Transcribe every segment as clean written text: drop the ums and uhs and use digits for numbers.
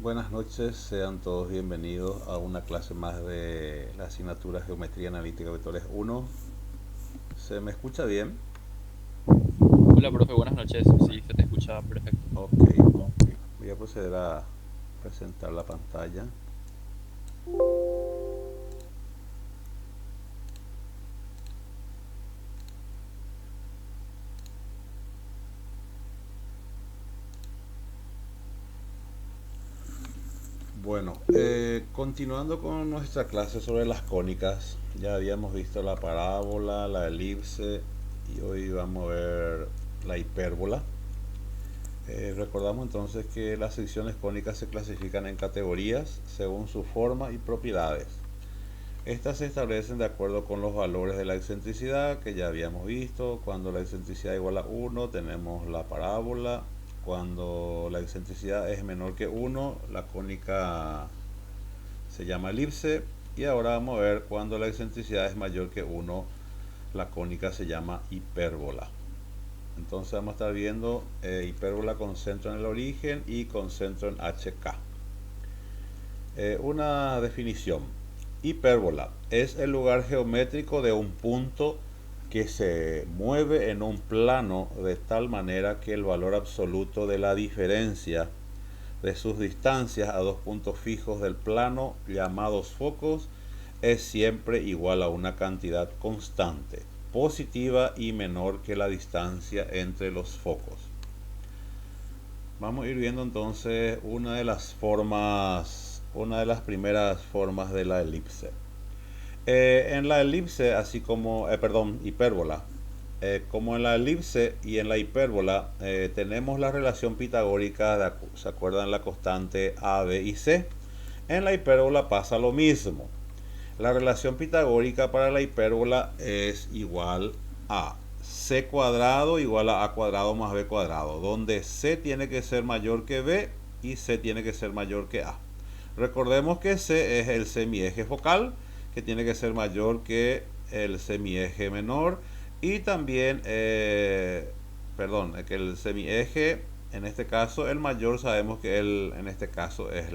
Buenas noches, sean todos bienvenidos a una clase más de la asignatura Geometría Analítica Vectores 1. ¿Se me escucha bien? Hola, profe, buenas noches. Sí, se te escucha perfecto. Ok, voy a proceder a presentar la pantalla. Bueno, continuando con nuestra clase sobre las cónicas, ya habíamos visto la parábola, la elipse y hoy vamos a ver la hipérbola. Recordamos entonces que las secciones cónicas se clasifican en categorías según su forma y propiedades. Estas se establecen de acuerdo con los valores de la excentricidad que ya habíamos visto. Cuando la excentricidad igual a 1 tenemos la parábola. Cuando la excentricidad es menor que 1 la cónica se llama elipse. Y ahora vamos a ver cuando la excentricidad es mayor que 1 la cónica se llama hipérbola. Entonces vamos a estar viendo hipérbola con centro en el origen y con centro en HK. Una definición. Hipérbola es el lugar geométrico de un punto que se mueve en un plano de tal manera que el valor absoluto de la diferencia de sus distancias a dos puntos fijos del plano, llamados focos, es siempre igual a una cantidad constante, positiva y menor que la distancia entre los focos. Vamos a ir viendo entonces una de las primeras formas de la elipse. En la elipse, así como, hipérbola, como en la elipse y en la hipérbola, tenemos la relación pitagórica, ¿se acuerdan? La constante A, B y C. En la hipérbola pasa lo mismo. La relación pitagórica para la hipérbola es igual a c cuadrado igual a cuadrado más b cuadrado, donde c tiene que ser mayor que b y c tiene que ser mayor que a. Recordemos que c es el semieje focal, que tiene que ser mayor que el semieje menor, y también, que el semieje, en este caso el mayor, sabemos que en este caso es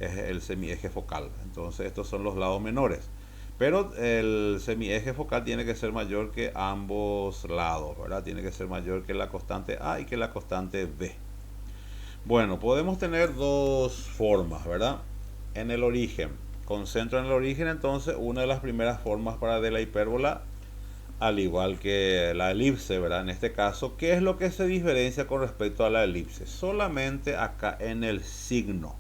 el semieje focal. Entonces estos son los lados menores. Pero el semieje focal tiene que ser mayor que ambos lados, ¿verdad? Tiene que ser mayor que la constante A y que la constante B. Bueno, podemos tener dos formas, ¿verdad? En el origen, con centro en el origen, entonces una de las primeras formas para de la hipérbola, al igual que la elipse, ¿verdad? En este caso, ¿qué es lo que se diferencia con respecto a la elipse? Solamente acá en el signo.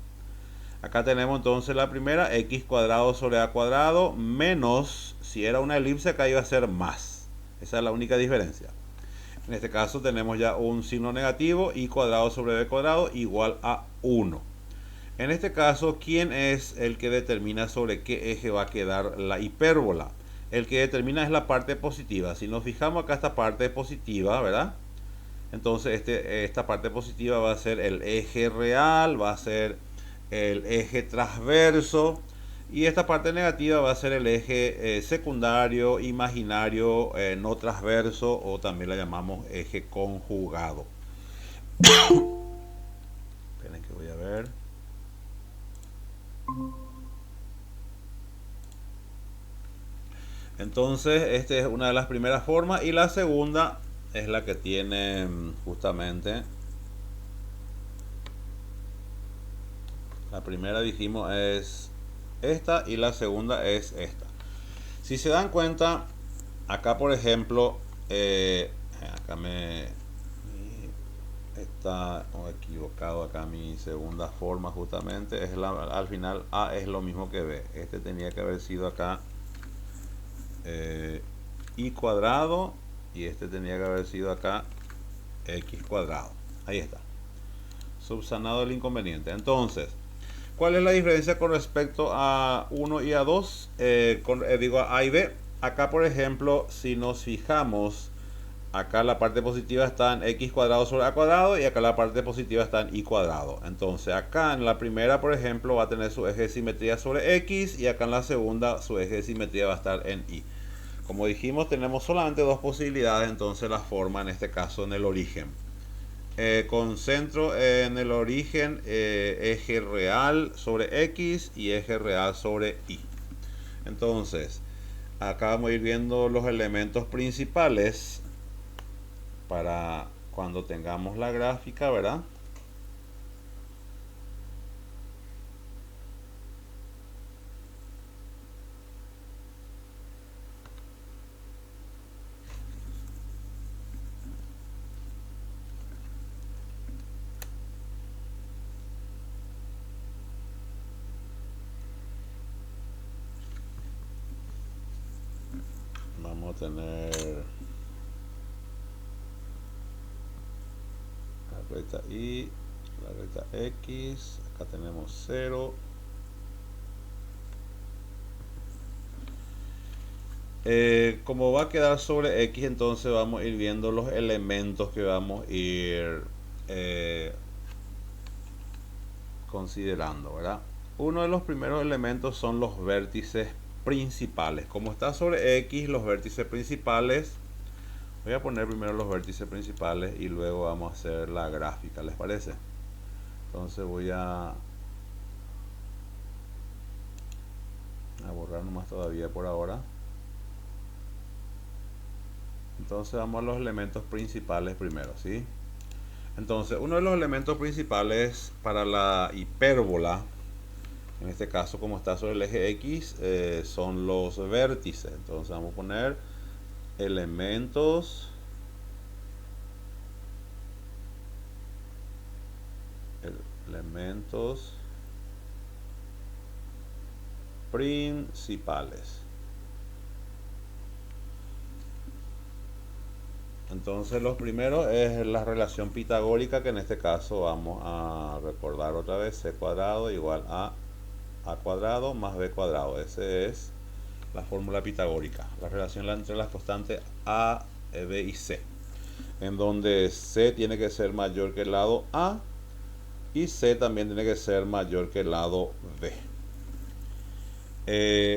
Acá tenemos entonces la primera, x cuadrado sobre a cuadrado, menos, si era una elipse, acá iba a ser más. Esa es la única diferencia. En este caso tenemos ya un signo negativo, y cuadrado sobre b cuadrado igual a 1. En este caso, ¿quién es el que determina sobre qué eje va a quedar la hipérbola? El que determina es la parte positiva. Si nos fijamos acá, esta parte positiva, ¿verdad? Entonces esta parte positiva va a ser el eje real, va a ser el eje transverso, y esta parte negativa va a ser el eje secundario, imaginario, no transverso, o también la llamamos eje conjugado. Esperen que voy a ver. Entonces, esta es una de las primeras formas, y la segunda es la que tiene justamente. La primera dijimos es esta y la segunda es esta. Si se dan cuenta, acá por ejemplo, acá está equivocado acá mi segunda forma, justamente es al final A es lo mismo que B. Este tenía que haber sido acá y cuadrado, y este tenía que haber sido acá x cuadrado. Ahí está, subsanado el inconveniente. Entonces, ¿cuál es la diferencia con respecto a 1 y a 2? Digo a y b. Acá por ejemplo, si nos fijamos, acá la parte positiva está en x cuadrado sobre a cuadrado, y acá la parte positiva está en y cuadrado. Entonces acá en la primera, por ejemplo, va a tener su eje de simetría sobre x, y acá en la segunda su eje de simetría va a estar en y. Como dijimos, tenemos solamente dos posibilidades, entonces la forma en este caso en el origen. con centro en el origen, eje real sobre X y eje real sobre Y. Entonces, acá vamos a ir viendo los elementos principales para cuando tengamos la gráfica, ¿verdad? Vamos a tener la recta Y, la recta X, acá tenemos 0. Como va a quedar sobre X, entonces vamos a ir viendo los elementos que vamos a ir considerando, ¿verdad? Uno de los primeros elementos son los vértices principales. Como está sobre X, los vértices principales, voy a poner primero los vértices principales y luego vamos a hacer la gráfica, ¿les parece? Entonces voy a borrar nomás todavía por ahora. Entonces vamos a los elementos principales primero, ¿sí? Entonces, uno de los elementos principales para la hipérbola, en este caso como está sobre el eje X, son los vértices. Entonces vamos a poner elementos principales. Entonces los primeros es la relación pitagórica, que en este caso vamos a recordar otra vez: c cuadrado igual a cuadrado más b cuadrado. Esa es la fórmula pitagórica, la relación entre las constantes a, b y c, en donde c tiene que ser mayor que el lado a y c también tiene que ser mayor que el lado b.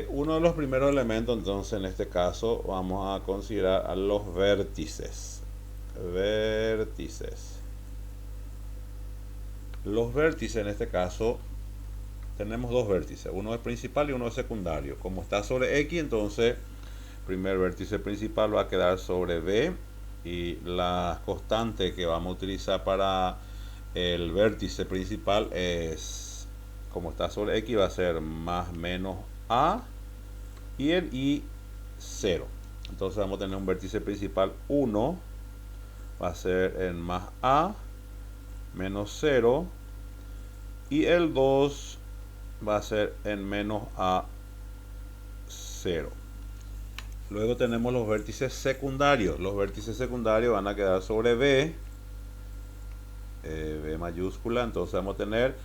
Uno de los primeros elementos, entonces en este caso vamos a considerar a los vértices. Los vértices en este caso tenemos dos vértices, uno es principal y uno es secundario. Como está sobre X, entonces primer vértice principal va a quedar sobre B, y la constante que vamos a utilizar para el vértice principal es, como está sobre X, va a ser más menos A y el Y 0. Entonces vamos a tener un vértice principal 1, va a ser en más A menos 0, y el 2 va a ser en menos A 0. Luego tenemos los vértices secundarios. Los vértices secundarios van a quedar sobre B, B mayúscula. Entonces vamos a tener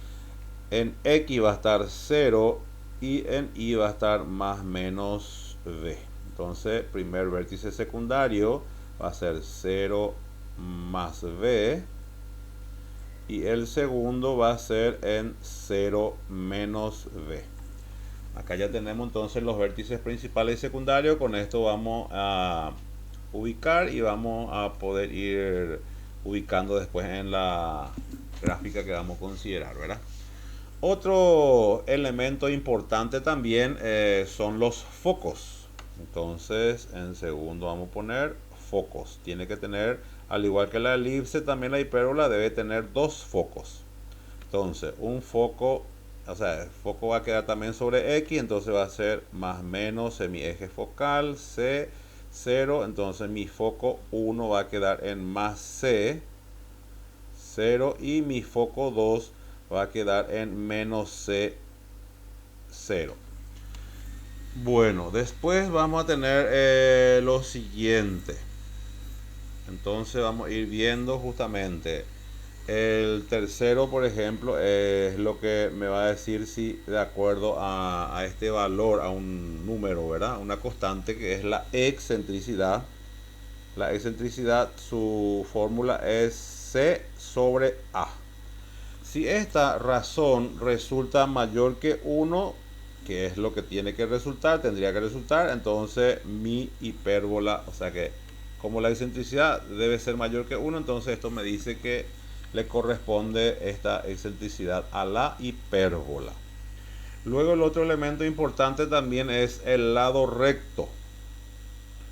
en X va a estar 0 y en Y va a estar más menos B. Entonces primer vértice secundario va a ser 0 más B, y el segundo va a ser en 0 menos B. Acá ya tenemos entonces los vértices principales y secundarios. Con esto vamos a ubicar y vamos a poder ir ubicando después en la gráfica que vamos a considerar, ¿verdad? Otro elemento importante también son los focos. Entonces en segundo vamos a poner focos. Tiene que tener, al igual que la elipse, también la hipérbola debe tener dos focos. Entonces un foco, o sea, el foco va a quedar también sobre X, entonces va a ser más menos en mi eje focal, C, 0. Entonces mi foco 1 va a quedar en más C, 0, y mi foco 2 va a quedar en menos C, 0. Bueno, después vamos a tener lo siguiente. Entonces vamos a ir viendo justamente el tercero, por ejemplo, es lo que me va a decir si de acuerdo a este valor, a un número, ¿verdad? Una constante que es la excentricidad. La excentricidad, su fórmula es C sobre A. Si esta razón resulta mayor que 1, que es lo que tiene que resultar, tendría que resultar, entonces mi hipérbola, o sea que como la excentricidad debe ser mayor que 1, entonces esto me dice que le corresponde esta excentricidad a la hipérbola. Luego el otro elemento importante también es el lado recto.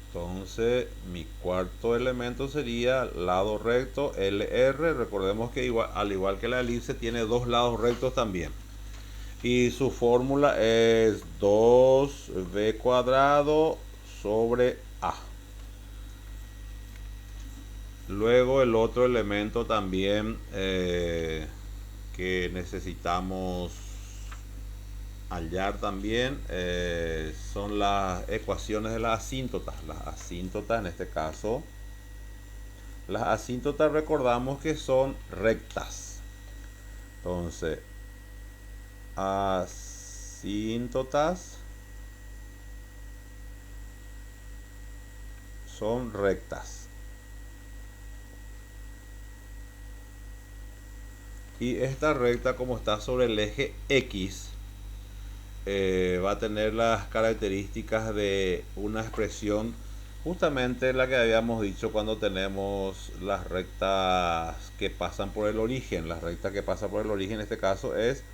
Entonces mi cuarto elemento sería lado recto LR. Recordemos que al igual que la elipse tiene dos lados rectos también. Y su fórmula es 2b cuadrado sobre a. Luego el otro elemento también que necesitamos hallar también son las ecuaciones de las asíntotas. Las asíntotas en este caso, las asíntotas recordamos que son rectas. Entonces, asíntotas son rectas. Y esta recta, como está sobre el eje X, va a tener las características de una expresión, justamente la que habíamos dicho cuando tenemos las rectas que pasan por el origen. La recta que pasa por el origen en este caso es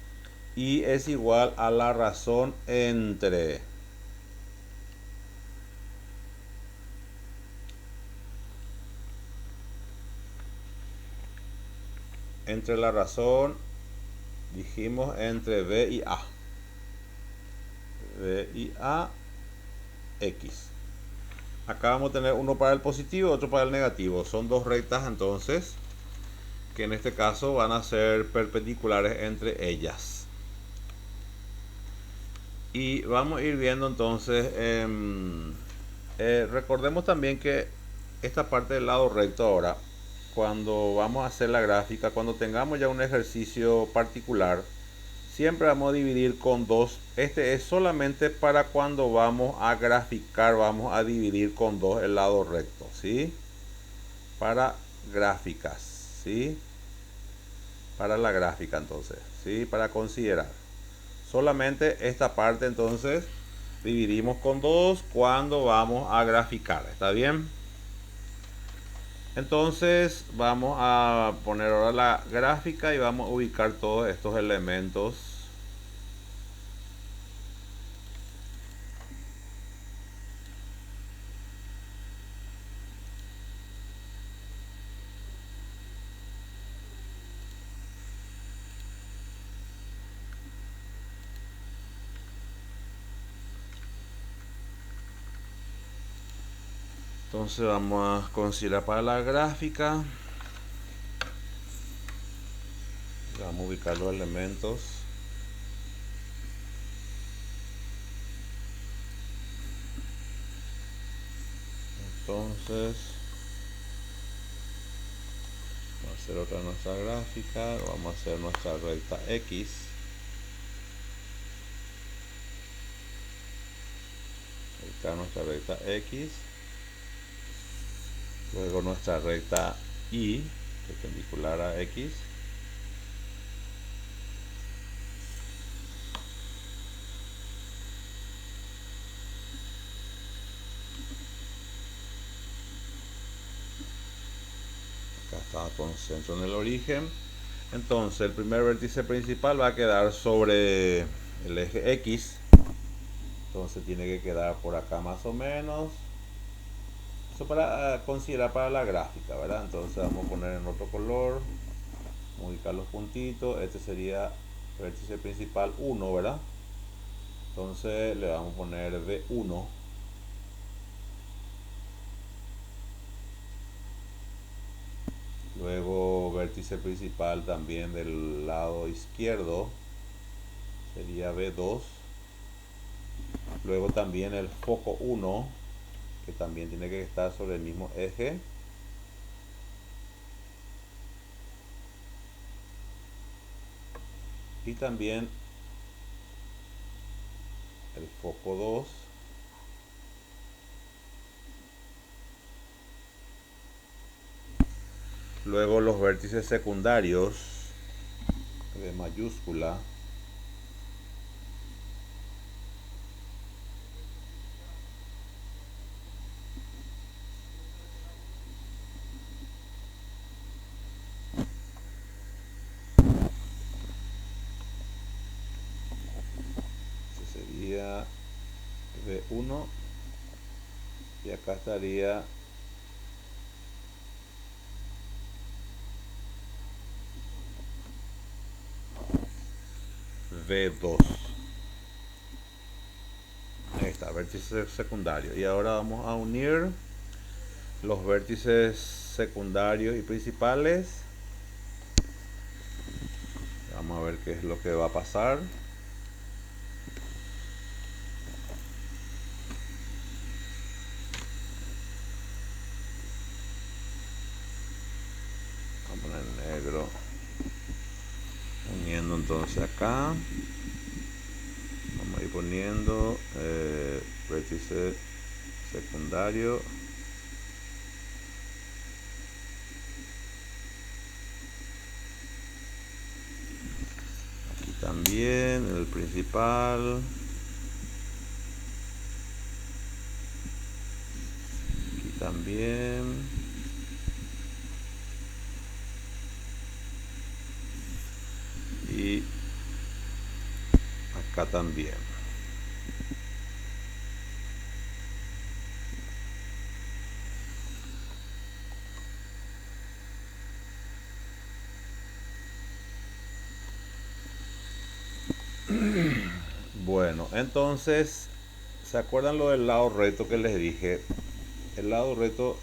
y es igual a la razón entre la razón, dijimos, entre B y A. B y A X. Acá vamos a tener uno para el positivo y otro para el negativo. Son dos rectas entonces que en este caso van a ser perpendiculares entre ellas. Y vamos a ir viendo entonces, recordemos también que esta parte del lado recto ahora, cuando vamos a hacer la gráfica, cuando tengamos ya un ejercicio particular, siempre vamos a dividir con 2. Este es solamente para cuando vamos a graficar, vamos a dividir con 2 el lado recto, ¿sí? Para gráficas, ¿sí? Para la gráfica entonces, ¿sí? Para considerar. Solamente esta parte entonces dividimos con 2 cuando vamos a graficar, ¿está bien? Entonces vamos a poner ahora la gráfica y vamos a ubicar todos estos elementos. Entonces vamos a considerar para la gráfica. Vamos a ubicar los elementos. Entonces vamos a hacer otra nuestra gráfica. Vamos a hacer nuestra recta X. Ubicar nuestra recta X. Luego nuestra recta Y, perpendicular a X. Acá está con centro en el origen. Entonces el primer vértice principal va a quedar sobre el eje X. Entonces tiene que quedar por acá más o menos. Eso para considerar para la gráfica, ¿verdad? Entonces vamos a poner en otro color, ubicar los puntitos. Este sería el vértice principal 1, ¿verdad? Entonces le vamos a poner B1. Luego vértice principal también del lado izquierdo sería B2. Luego también el foco 1, que también tiene que estar sobre el mismo eje. Y también el foco 2. Luego los vértices secundarios de mayúscula. estaría V1 y acá estaría V2. Ahí está, vértice secundario. Y ahora vamos a unir los vértices secundarios y principales. Vamos a ver qué es lo que va a pasar. Vamos a poner negro. Uniendo entonces acá. Vamos a ir poniendo vértice secundario. Aquí también, el principal. Aquí también. Y acá también. Bueno, entonces, ¿se acuerdan lo del lado recto que les dije? El lado recto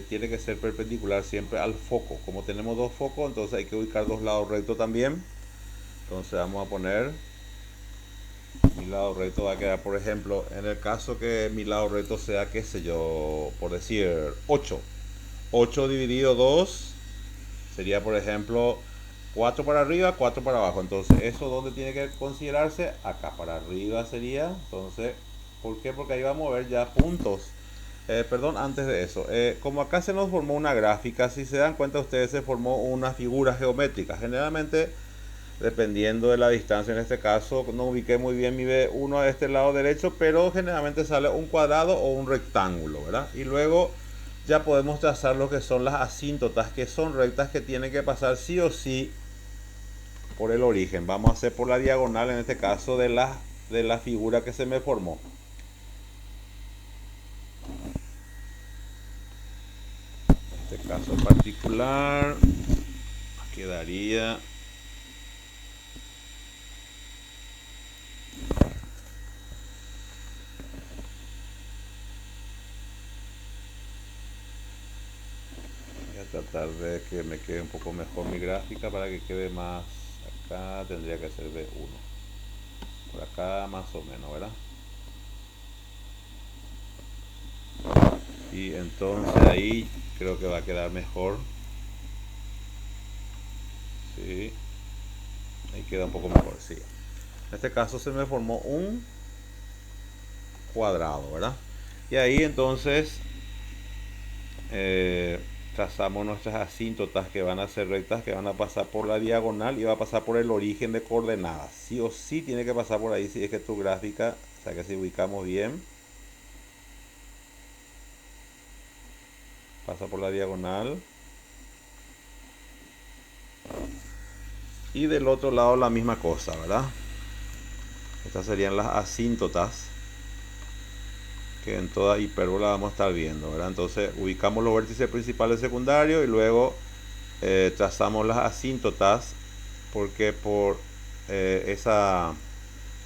tiene que ser perpendicular siempre al foco. Como tenemos dos focos, entonces hay que ubicar dos lados rectos también. Entonces vamos a poner, mi lado recto va a quedar, por ejemplo, en el caso que mi lado recto sea, qué sé yo, por decir 8. 8 dividido 2 sería, por ejemplo, 4 para arriba, 4 para abajo. Entonces, ¿eso dónde tiene que considerarse? Acá para arriba sería. Entonces, ¿por qué? Porque ahí vamos a ver ya puntos. Perdón, antes de eso, como acá se nos formó una gráfica, si se dan cuenta ustedes, se formó una figura geométrica. Generalmente, dependiendo de la distancia, en este caso, no ubiqué muy bien mi B1 a este lado derecho, pero generalmente sale un cuadrado o un rectángulo, ¿verdad? Y luego ya podemos trazar lo que son las asíntotas, que son rectas que tienen que pasar sí o sí por el origen. Vamos a hacer por la diagonal, en este caso, de la figura que se me formó. En este caso particular quedaría tratar de que me quede un poco mejor mi gráfica para que quede más. Acá tendría que ser B1, por acá más o menos, ¿verdad? Y entonces ahí creo que va a quedar mejor. Sí, ahí queda un poco mejor, sí. En este caso se me formó un cuadrado, ¿verdad? Y ahí entonces trazamos nuestras asíntotas, que van a ser rectas, que van a pasar por la diagonal y va a pasar por el origen de coordenadas. Sí o sí tiene que pasar por ahí, si es que tu gráfica, o sea que si ubicamos bien, pasa por la diagonal. Y del otro lado la misma cosa, ¿verdad? Estas serían las asíntotas que en toda hipérbola vamos a estar viendo, ¿verdad? Entonces ubicamos los vértices principales y secundarios y luego trazamos las asíntotas, porque por esa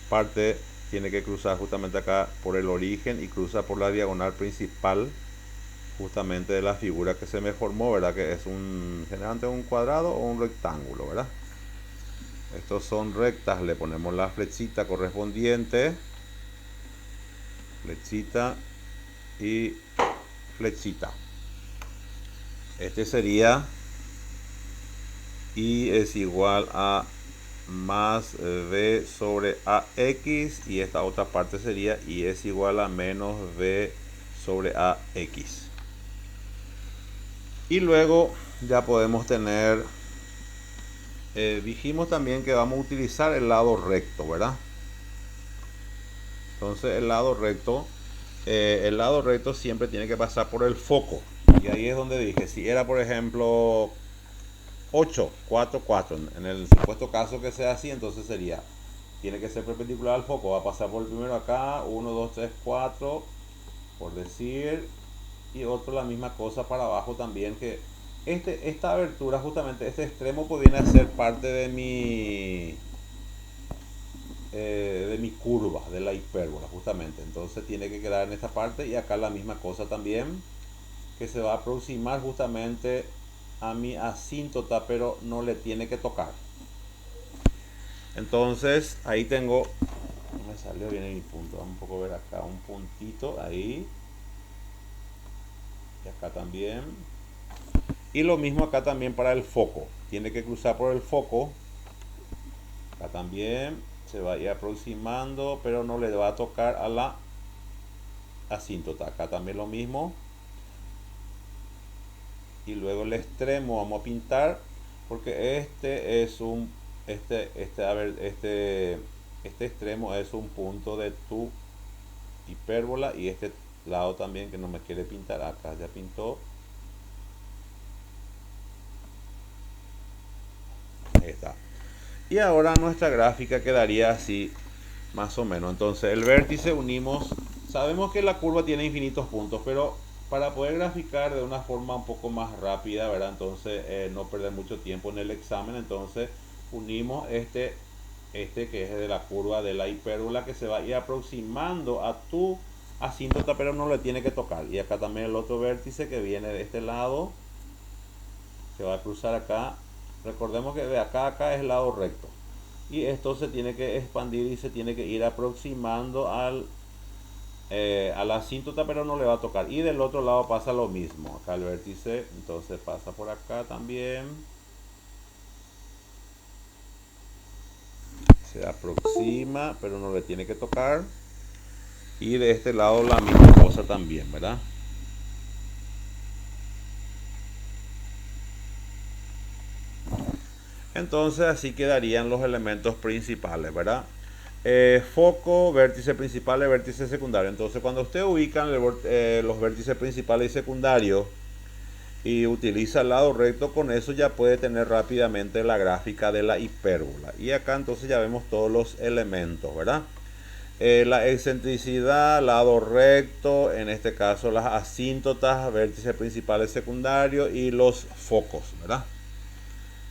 parte tiene que cruzar justamente acá por el origen y cruza por la diagonal principal justamente de la figura que se me formó, ¿verdad? Que es generalmente un cuadrado o un rectángulo, ¿verdad? Estos son rectas, le ponemos la flechita correspondiente, flechita y flechita. Este sería y es igual a más b sobre ax, y esta otra parte sería y es igual a menos b sobre ax. Y luego ya podemos tener, dijimos también que vamos a utilizar el lado recto, ¿verdad? Entonces el lado recto siempre tiene que pasar por el foco. Y ahí es donde dije, si era por ejemplo 8, 4, 4, en el supuesto caso que sea así, entonces sería tiene que ser perpendicular al foco. Va a pasar por el primero acá, 1, 2, 3, 4, por decir, y otro la misma cosa para abajo también, que esta abertura, justamente este extremo, pues viene a ser parte de mi curva, de la hipérbola, justamente. Entonces tiene que quedar en esta parte, y acá la misma cosa también, que se va a aproximar justamente a mi asíntota, pero no le tiene que tocar. Entonces ahí tengo, no me salió bien en mi punto, vamos un poco a ver acá un puntito ahí, y acá también, y lo mismo acá también para el foco, tiene que cruzar por el foco, acá también se va a ir aproximando, pero no le va a tocar a la asíntota. Acá también lo mismo, y luego el extremo vamos a pintar, porque este es un este extremo es un punto de tu hipérbola, y este lado también que no me quiere pintar, acá ya pintó. Ahí está. Y ahora nuestra gráfica quedaría así, más o menos. Entonces el vértice unimos, sabemos que la curva tiene infinitos puntos, pero para poder graficar de una forma un poco más rápida, ¿verdad? Entonces no perder mucho tiempo en el examen, entonces unimos este que es de la curva de la hipérbola, que se va a ir aproximando a tu asíntota, pero no le tiene que tocar. Y acá también el otro vértice que viene de este lado se va a cruzar acá. Recordemos que de acá a acá es el lado recto, y esto se tiene que expandir y se tiene que ir aproximando a la asíntota, pero no le va a tocar. Y del otro lado pasa lo mismo, acá el vértice entonces pasa por acá también, se aproxima pero no le tiene que tocar, y de este lado la misma cosa también, ¿verdad? Entonces así quedarían los elementos principales, ¿verdad? Foco, vértice principal y vértice secundario. Entonces cuando usted ubica los vértices principales y secundarios y utiliza el lado recto, con eso ya puede tener rápidamente la gráfica de la hipérbola. Y acá entonces ya vemos todos los elementos, ¿verdad? La excentricidad, lado recto, en este caso las asíntotas, vértices principales y secundarios, y los focos, ¿verdad?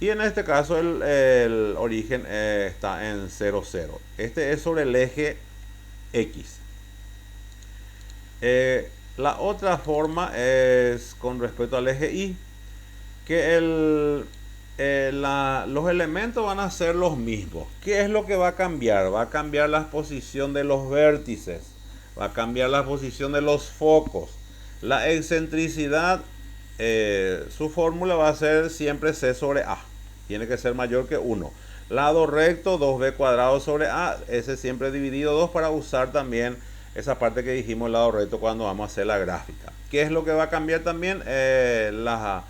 Y en este caso el origen está en 0, 0. Este es sobre el eje X. La otra forma es con respecto al eje Y, que los elementos van a ser los mismos. ¿Qué es lo que va a cambiar? Va a cambiar la posición de los vértices, va a cambiar la posición de los focos. La excentricidad, su fórmula va a ser siempre C sobre A. Tiene que ser mayor que 1. Lado recto, 2b cuadrado sobre A. Ese siempre dividido 2 para usar también esa parte que dijimos, el lado recto, cuando vamos a hacer la gráfica. ¿Qué es lo que va a cambiar también? La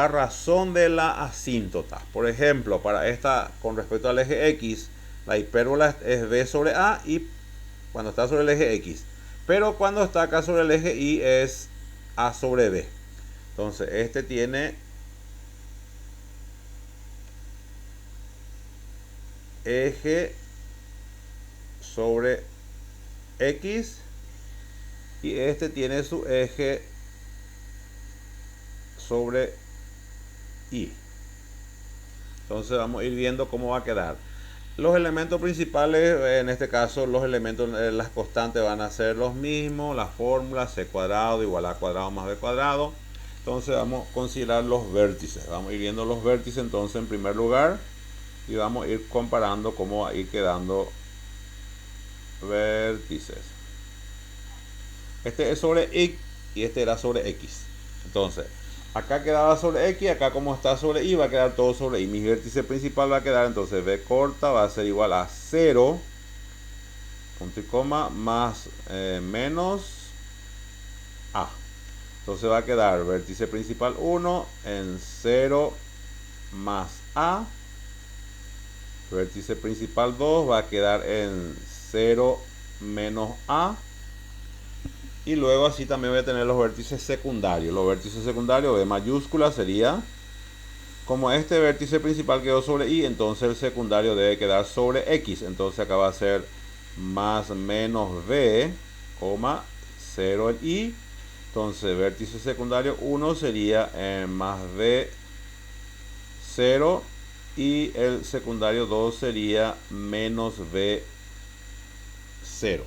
razón de la asíntota. Por ejemplo, para esta, con respecto al eje X, la hipérbola es b sobre A, y cuando está sobre el eje X. Pero cuando está acá sobre el eje Y es A sobre B. Entonces este tiene eje sobre X, y este tiene su eje sobre Y. Entonces vamos a ir viendo cómo va a quedar. Los elementos principales, en este caso los elementos, las constantes van a ser los mismos. La fórmula C cuadrado igual a cuadrado más B cuadrado. Entonces vamos a considerar los vértices. Vamos a ir viendo los vértices entonces en primer lugar, y vamos a ir comparando cómo va a ir quedando vértices. Este es sobre Y y este era sobre X. Entonces acá quedaba sobre X, acá como está sobre Y va a quedar todo sobre Y. Mi vértice principal va a quedar entonces B corta va a ser igual a 0, punto y coma, más menos A. Entonces va a quedar vértice principal 1 en 0 más A. Vértice principal 2 va a quedar en 0 menos A. Y luego así también voy a tener los vértices secundarios. Los vértices secundarios, B mayúscula sería Como este vértice principal quedó sobre Y, entonces el secundario debe quedar sobre X. Entonces acá va a ser más menos B, 0 el Y. Entonces vértice secundario 1 sería más B 0 y el secundario 2 sería menos B 0.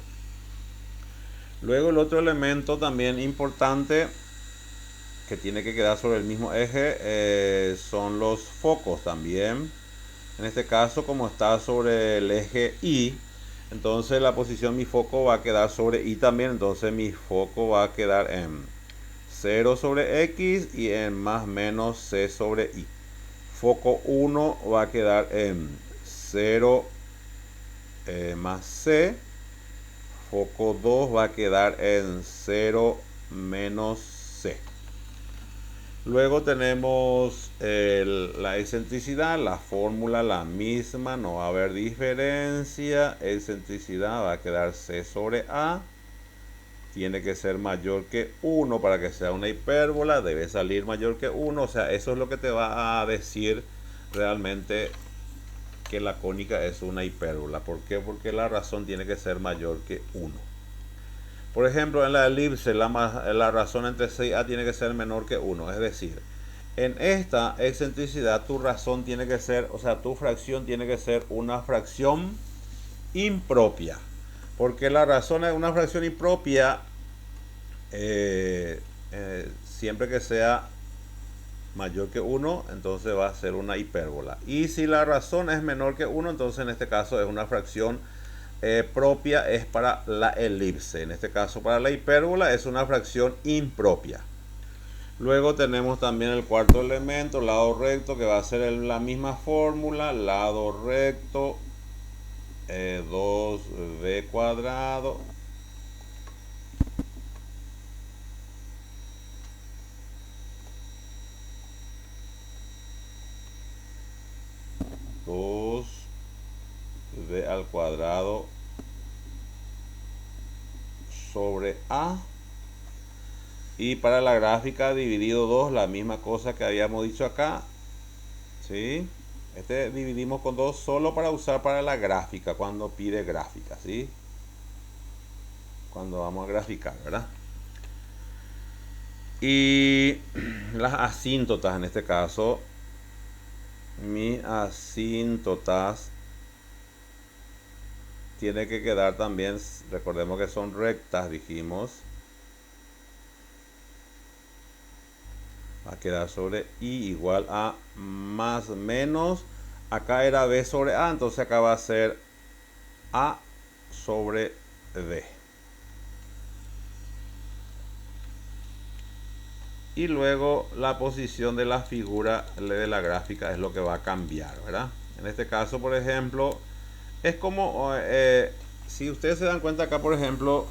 Luego el otro elemento también importante que tiene que quedar sobre el mismo eje son los focos también. En este caso, como está sobre el eje Y, entonces la posición mi foco va a quedar sobre Y también. Entonces mi foco va a quedar en 0 sobre X y en más menos C sobre Y. Foco 1 va a quedar en 0 más C. Foco 2 va a quedar en 0 menos C. Luego tenemos la excentricidad, la fórmula la misma, no va a haber diferencia. Excentricidad va a quedar C sobre A. Tiene que ser mayor que 1 para que sea una hipérbola, debe salir mayor que 1. O sea, eso es lo que te va a decir realmente que la cónica es una hipérbola. ¿Por qué? Porque la razón tiene que ser mayor que 1. Por ejemplo, en la elipse la razón entre C y A tiene que ser menor que 1. Es decir, en esta excentricidad tu razón tiene que ser, o sea, tu fracción tiene que ser una fracción impropia. Porque la razón es una fracción impropia siempre que sea mayor que 1, entonces va a ser una hipérbola. Y si la razón es menor que 1, entonces en este caso es una fracción propia, es para la elipse. En este caso para la hipérbola es una fracción impropia. Luego tenemos también el cuarto elemento, lado recto, que va a ser la misma fórmula, lado recto 2b cuadrado b al cuadrado sobre A. Y para la gráfica dividido 2, la misma cosa que habíamos dicho acá. ¿Sí? Este dividimos con 2 solo para usar para la gráfica, cuando pide gráfica, ¿sí? Cuando vamos a graficar, ¿verdad? Y las asíntotas, en este caso, mis asíntotas tiene que quedar también, recordemos que son rectas, dijimos. Va a quedar sobre I igual a más menos. Acá era B sobre A, entonces acá va a ser A sobre B. Y luego la posición de la figura de la gráfica es lo que va a cambiar, ¿verdad? En este caso, por ejemplo, es como si ustedes se dan cuenta acá, por ejemplo,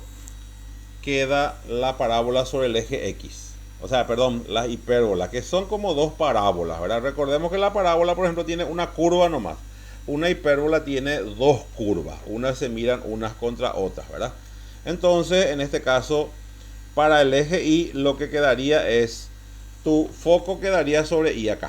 queda la parábola sobre el eje X. O sea, perdón, las hipérbolas, que son como dos parábolas, ¿verdad? Recordemos que la parábola, por ejemplo, tiene una curva nomás. Una hipérbola tiene dos curvas. Unas se miran unas contra otras, ¿verdad? Entonces, en este caso, para el eje Y, lo que quedaría es, tu foco quedaría sobre Y acá.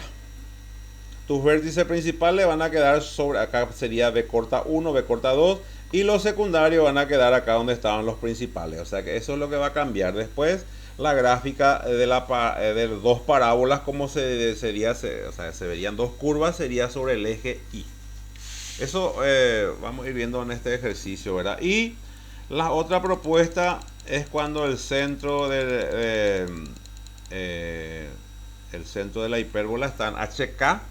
Tus vértices principales van a quedar sobre, acá sería B corta 1, B corta 2. Y los secundarios van a quedar acá donde estaban los principales. O sea que eso es lo que va a cambiar. Después la gráfica de dos parábolas, como sería, o sea, se verían dos curvas, sería sobre el eje Y. Eso vamos a ir viendo en este ejercicio, ¿verdad? Y la otra propuesta es cuando el centro el centro de la hipérbola está en HK,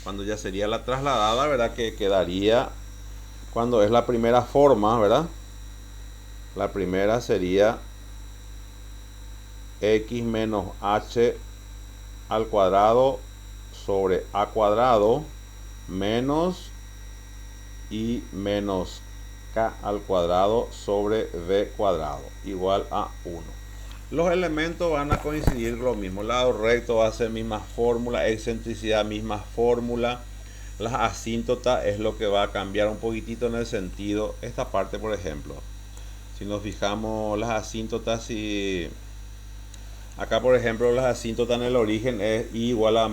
cuando ya sería la trasladada, ¿verdad? Que quedaría cuando es la primera forma, ¿verdad? La primera sería x menos h al cuadrado sobre a cuadrado menos y menos k al cuadrado sobre b cuadrado igual a 1. Los elementos van a coincidir lo mismo. Lado recto va a ser misma fórmula, excentricidad misma fórmula. Las asíntotas es lo que va a cambiar un poquitito en el sentido. Esta parte, por ejemplo, si nos fijamos las asíntotas, y acá por ejemplo las asíntotas en el origen es I igual a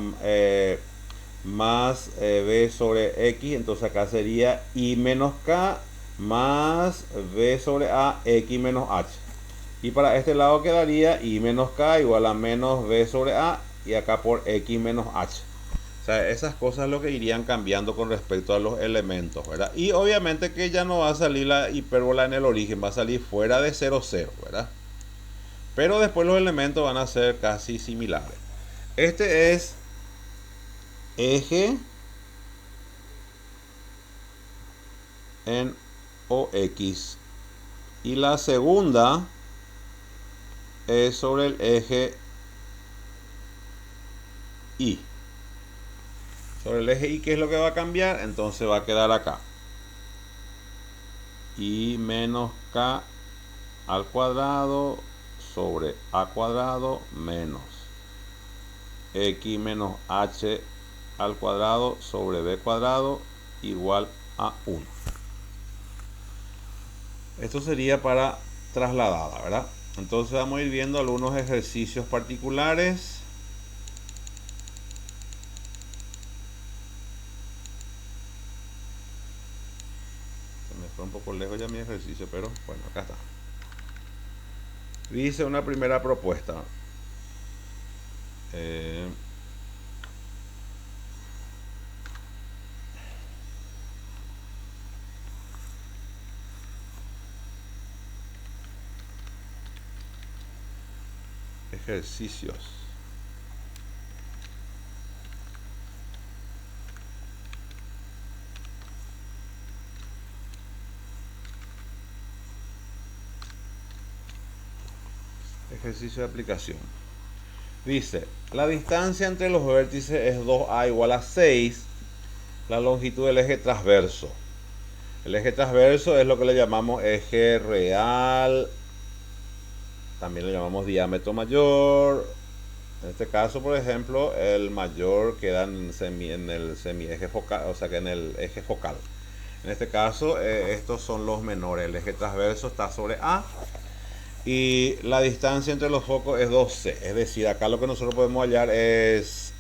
más b sobre x, entonces acá sería y menos k más b sobre a x menos h. Y para este lado quedaría y menos k igual a menos b sobre a y acá por x menos h. O sea, esas cosas lo que irían cambiando con respecto a los elementos, ¿verdad? Y obviamente que ya no va a salir la hipérbola en el origen, va a salir fuera de 0, 0, ¿verdad? Pero después los elementos van a ser casi similares. Este es eje en OX. Y la segunda es sobre el eje Y. Sobre el eje Y, ¿qué es lo que va a cambiar? Entonces va a quedar acá. Y menos K al cuadrado sobre A cuadrado menos X menos H al cuadrado sobre B cuadrado igual a 1. Esto sería para trasladada, ¿verdad? Entonces vamos a ir viendo algunos ejercicios particulares. Se me fue un poco lejos ya mi ejercicio, pero bueno, acá está. Dice una primera propuesta. Ejercicios. Ejercicio de aplicación. Dice, la distancia entre los vértices es 2a igual a 6, la longitud del eje transverso. El eje transverso es lo que le llamamos eje real, también le llamamos diámetro mayor. En este caso, por ejemplo, el mayor queda en el semieje focal, o sea que en el eje focal. En este caso, estos son los menores. El eje transverso está sobre A y la distancia entre los focos es 2C. Es decir, acá lo que nosotros podemos hallar es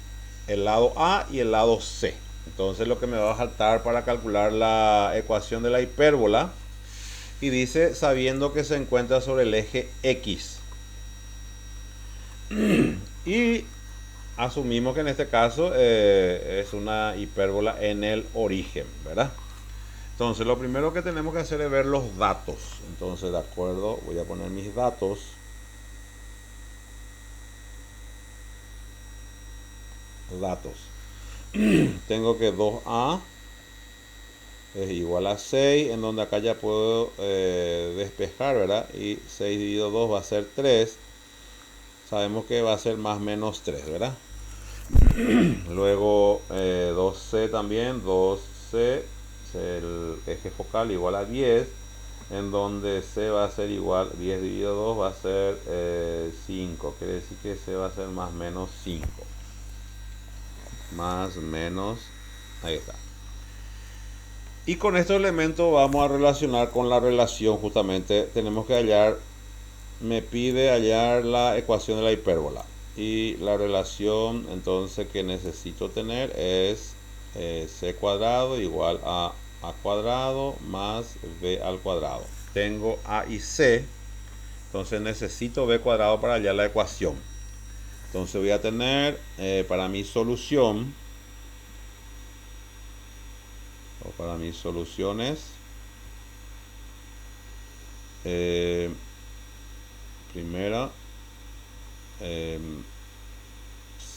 el lado A y el lado C. Entonces lo que me va a faltar para calcular la ecuación de la hipérbola, y dice sabiendo que se encuentra sobre el eje X. Y asumimos que en este caso es una hipérbola en el origen, ¿verdad? Entonces lo primero que tenemos que hacer es ver los datos. Entonces, de acuerdo, voy a poner mis datos. Datos. Tengo que 2a es igual a 6, en donde acá ya puedo despejar, ¿verdad? Y 6 dividido 2 va a ser 3. Sabemos que va a ser más menos 3, ¿verdad? Luego 2c también, 2c, el eje focal igual a 10, en donde c va a ser igual, 10 dividido 2 va a ser 5, quiere decir que c va a ser más menos 5. Más menos, ahí está. Y con estos elementos vamos a relacionar con la relación, justamente tenemos que hallar, me pide hallar la ecuación de la hipérbola. Y la relación entonces que necesito tener es c cuadrado igual a cuadrado más b al cuadrado. Tengo a y c, entonces necesito b cuadrado para hallar la ecuación. Entonces voy a tener para mi solución, o para mis soluciones, primera,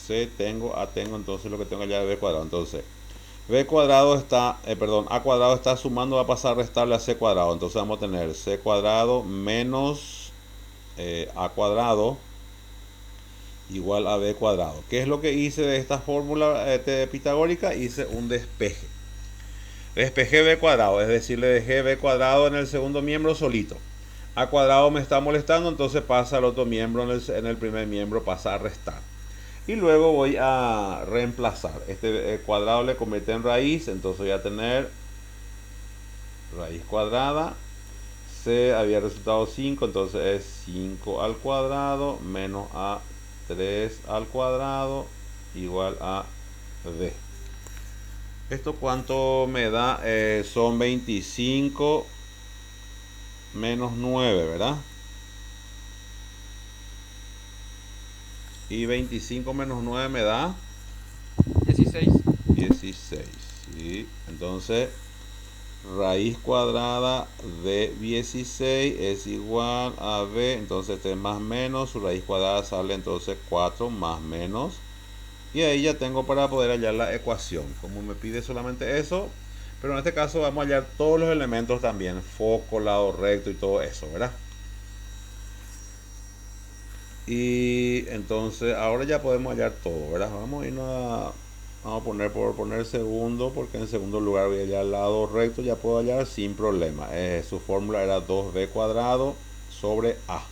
C tengo, A tengo, entonces lo que tengo allá es B cuadrado. Entonces, B cuadrado está, A cuadrado está sumando, va a pasar a restarle a C cuadrado. Entonces vamos a tener C cuadrado menos A cuadrado igual a B cuadrado. ¿Qué es lo que hice de esta fórmula pitagórica? Hice un despeje. Despejé B cuadrado, es decir, le dejé B cuadrado en el segundo miembro solito. A cuadrado me está molestando, entonces pasa al otro miembro, en el primer miembro pasa a restar. Y luego voy a reemplazar. Este cuadrado le convierte en raíz, entonces voy a tener raíz cuadrada. C había resultado 5, entonces es 5 al cuadrado menos a 3 al cuadrado igual a D. ¿Esto cuánto me da? Son 25 menos 9, ¿verdad? Y 25 menos 9 me da 16. 16, ¿sí? Entonces, raíz cuadrada de 16 es igual a b, entonces este más menos, su raíz cuadrada sale entonces 4 más menos. Y ahí ya tengo para poder hallar la ecuación. Como me pide solamente eso, pero en este caso vamos a hallar todos los elementos también, foco, lado recto y todo eso, ¿verdad? Y entonces ahora ya podemos hallar todo, ¿verdad? Vamos a poner por poner segundo, porque en segundo lugar voy a hallar el lado recto, ya puedo hallar sin problema. Su fórmula era 2b cuadrado sobre a.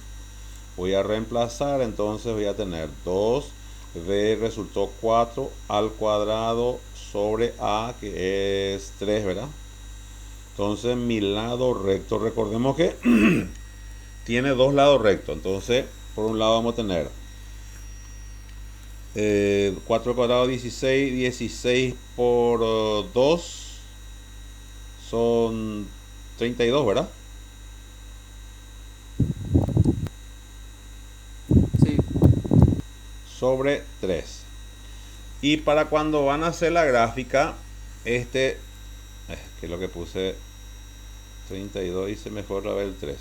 Voy a reemplazar, entonces voy a tener 2b resultó 4 al cuadrado sobre a, que es 3, ¿verdad? Entonces mi lado recto, recordemos que tiene dos lados rectos. Entonces, por un lado vamos a tener 4 al cuadrado 16, 16 por 2 son 32, ¿verdad? Sí, Sobre 3. Y para cuando van a hacer la gráfica, que es lo que puse 32 y se me fue otra vez el 3.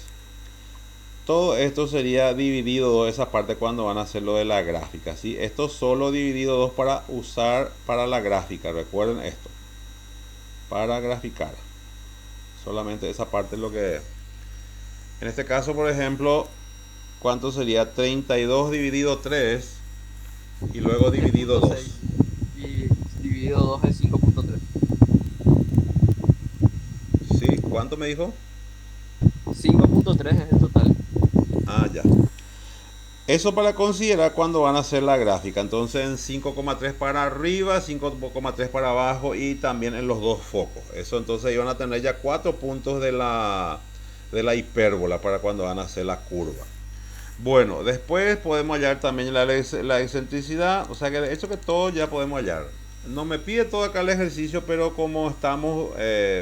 Todo esto sería dividido 2, esa parte cuando van a hacer lo de la gráfica, ¿sí? Esto solo dividido 2 para usar para la gráfica, recuerden esto. Para graficar. Solamente esa parte es lo que... En este caso, por ejemplo, ¿cuánto sería? 32 dividido 3 y luego dividido 2. 3.6. Y dividido 2 es 5.3. ¿Sí? ¿Cuánto me dijo? 5.3 es el total. Ah, ya. Eso para considerar cuando van a hacer la gráfica. Entonces en 5,3 para arriba, 5,3 para abajo y también en los dos focos. Eso entonces iban a tener ya 4 puntos de la hipérbola para cuando van a hacer la curva. Bueno, después podemos hallar también la excentricidad. O sea que de hecho que todo ya podemos hallar. No me pide todo acá el ejercicio, pero como estamos,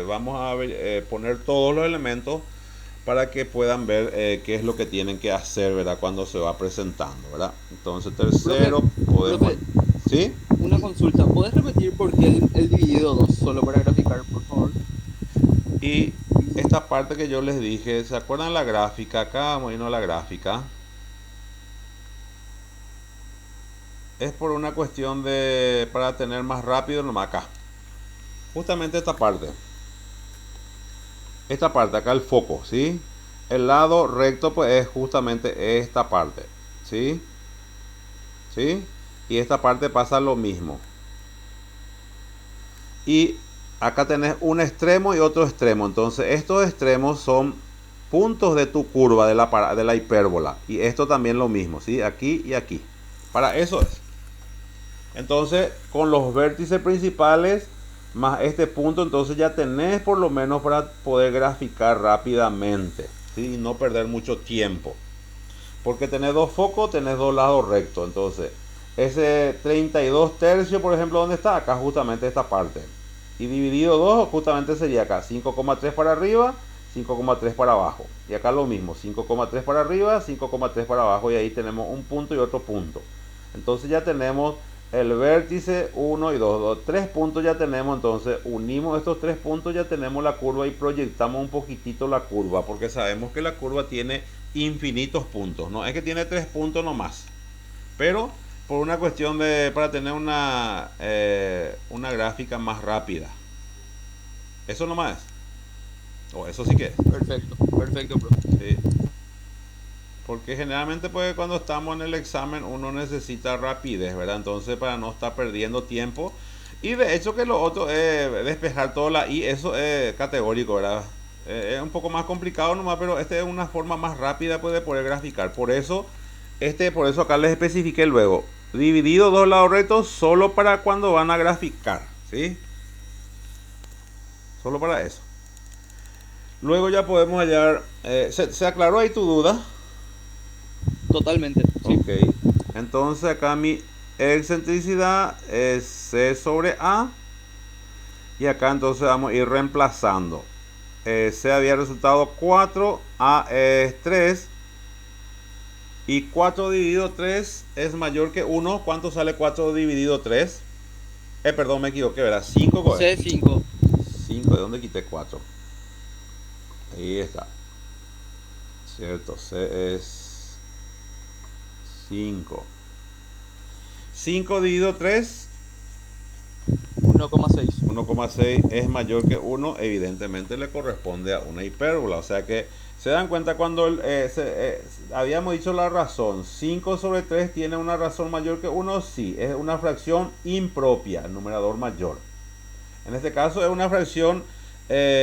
vamos a poner todos los elementos para que puedan ver qué es lo que tienen que hacer, ¿verdad? Cuando se va presentando, ¿verdad? Entonces, Profe, tercero, podemos... profe, ¿Sí? una consulta. ¿Puedes repetir por qué el dividido 2 solo para graficar, por favor? Y esta parte que yo les dije, ¿se acuerdan la gráfica? Acá vamos a irnos a la gráfica. Es por una cuestión de... para tener más rápido nomás acá. Justamente esta parte. Esta parte, acá el foco, ¿sí? El lado recto pues es justamente esta parte, ¿sí? ¿Sí? Y esta parte pasa lo mismo. Y acá tenés un extremo y otro extremo. Entonces estos extremos son puntos de tu curva de la hipérbola. Y esto también lo mismo, ¿sí? Aquí y aquí. Para eso es. Entonces con los vértices principales más este punto, entonces ya tenés por lo menos para poder graficar rápidamente, ¿sí? Y no perder mucho tiempo. Porque tenés dos focos, tenés dos lados rectos. Entonces, ese 32 tercios, por ejemplo, ¿dónde está? Acá justamente esta parte. Y dividido 2 justamente sería acá. 5,3 para arriba, 5,3 para abajo. Y acá lo mismo. 5,3 para arriba, 5,3 para abajo. Y ahí tenemos un punto y otro punto. Entonces ya tenemos el vértice 1 y 2. 3 puntos ya tenemos. Entonces unimos estos 3 puntos, ya tenemos la curva y proyectamos un poquitito la curva. Porque sabemos que la curva tiene infinitos puntos, no es que tiene 3 puntos nomás, pero por una cuestión de para tener una gráfica más rápida, eso nomás es, o eso sí que es, Perfecto, perfecto, profe. sí. Porque generalmente pues cuando estamos en el examen uno necesita rapidez, ¿verdad? Entonces para no estar perdiendo tiempo, y de hecho que lo otro es despejar toda la y eso es categórico, ¿verdad? Es un poco más complicado nomás, pero este es una forma más rápida pues, de poder graficar. Por eso acá les especifiqué luego. Dividido dos lados rectos solo para cuando van a graficar, ¿sí? Solo para eso. Luego ya podemos hallar... ¿se aclaró ahí tu duda? Totalmente, sí. Ok. Entonces acá mi excentricidad es C sobre A. Y acá entonces vamos a ir reemplazando. C había resultado 4, A es 3. Y 4 dividido 3 es mayor que 1. ¿Cuánto sale 4 dividido 3? Perdón, me equivoqué, ¿verdad? 5, ¿cuál es? C5. 5, ¿de dónde quité 4? Ahí está. Cierto, C es 5. 5 dividido 3, 1,6. 1,6 es mayor que 1, evidentemente le corresponde a una hipérbola. O sea que se dan cuenta cuando habíamos dicho la razón. 5 sobre 3 tiene una razón mayor que 1, sí, es una fracción impropia, el numerador mayor. En este caso es una fracción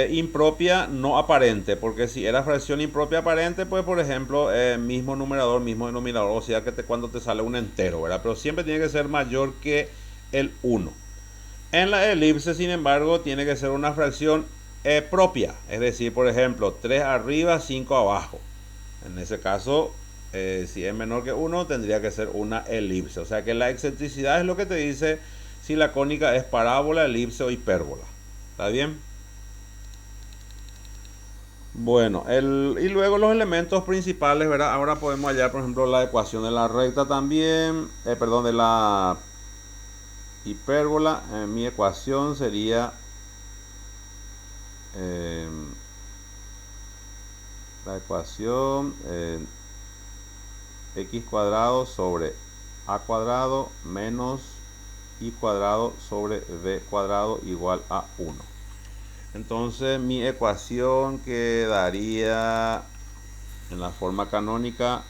impropia no aparente, porque si era fracción impropia aparente, pues por ejemplo, mismo numerador, mismo denominador, o sea que cuando te sale un entero, ¿verdad? Pero siempre tiene que ser mayor que el 1. En la elipse, sin embargo, tiene que ser una fracción propia, es decir, por ejemplo, 3 arriba, 5 abajo. En ese caso, si es menor que 1, tendría que ser una elipse. O sea que la excentricidad es lo que te dice si la cónica es parábola, elipse o hipérbola. ¿Está bien? Bueno, y luego los elementos principales, ¿verdad? Ahora podemos hallar, por ejemplo, la ecuación de la recta también, perdón, de la hipérbola. Mi ecuación sería eh, la ecuación x cuadrado sobre a cuadrado menos y cuadrado sobre b cuadrado igual a 1. Entonces mi ecuación quedaría en la forma canónica: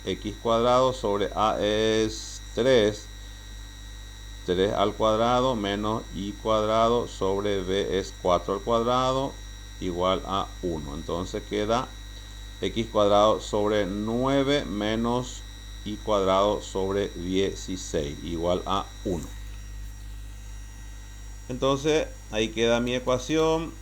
x cuadrado sobre a es 3 al cuadrado menos y cuadrado sobre b es 4 al cuadrado igual a 1. Entonces queda x cuadrado sobre 9 menos y cuadrado sobre 16 igual a 1. Entonces ahí queda mi ecuación.